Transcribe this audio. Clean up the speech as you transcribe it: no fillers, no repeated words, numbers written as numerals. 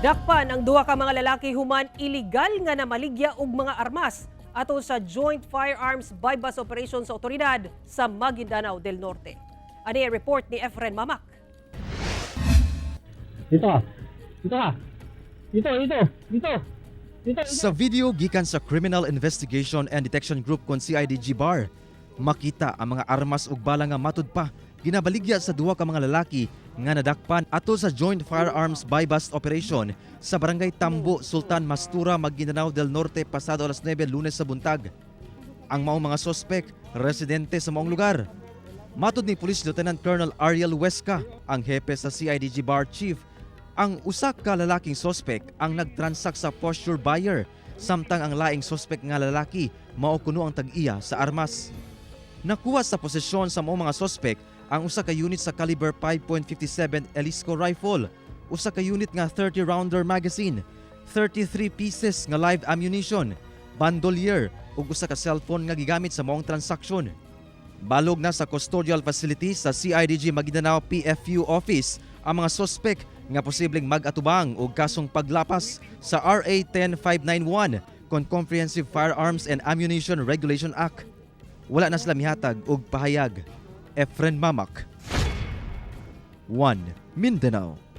Dakpan ang duha ka mga lalaki human iligal nga namaligya og mga armas ato sa Joint Firearms Bypass Operation sa otoridad sa Maguindanao del Norte. Ani ang report ni Efren Mamak. Dito. Sa video gikan sa Criminal Investigation and Detection Group kon CIDG BAR, makita ang mga armas ug bala nga matud pa ginabaligya sa duha ka mga lalaki nga nadakpan ato sa Joint Firearms Bypass Operation sa Barangay Tambo, Sultan Mastura, Maguindanao del Norte pasado alas 9 Lunes sa buntag. Ang maong mga sospek residente sa maong lugar. Matud ni Police Lieutenant Colonel Ariel Huesca, ang hepe sa CIDG BAR Chief, ang usa ka lalaking sospek ang nagtransact sa posture buyer, samtang ang laing sospek nga lalaki mao kuno ang tag-iya sa armas. Nakuha sa posisyon sa maong mga sospek ang usa ka unit sa caliber 5.57 Elisco rifle, usa ka unit nga 30-rounder magazine, 33 pieces nga live ammunition, bandolier ug usa ka cellphone nga gigamit sa maong transaksyon. Balog na sa custodial facility sa CIDG Maguindanao PFU office ang mga sospek nga posibleng mag-atubang og kasong paglapas sa RA 10591 kon Comprehensive Firearms and Ammunition Regulation Act. Wala na sila mihatag og pahayag. Efren Mamak, 1 Mindanao.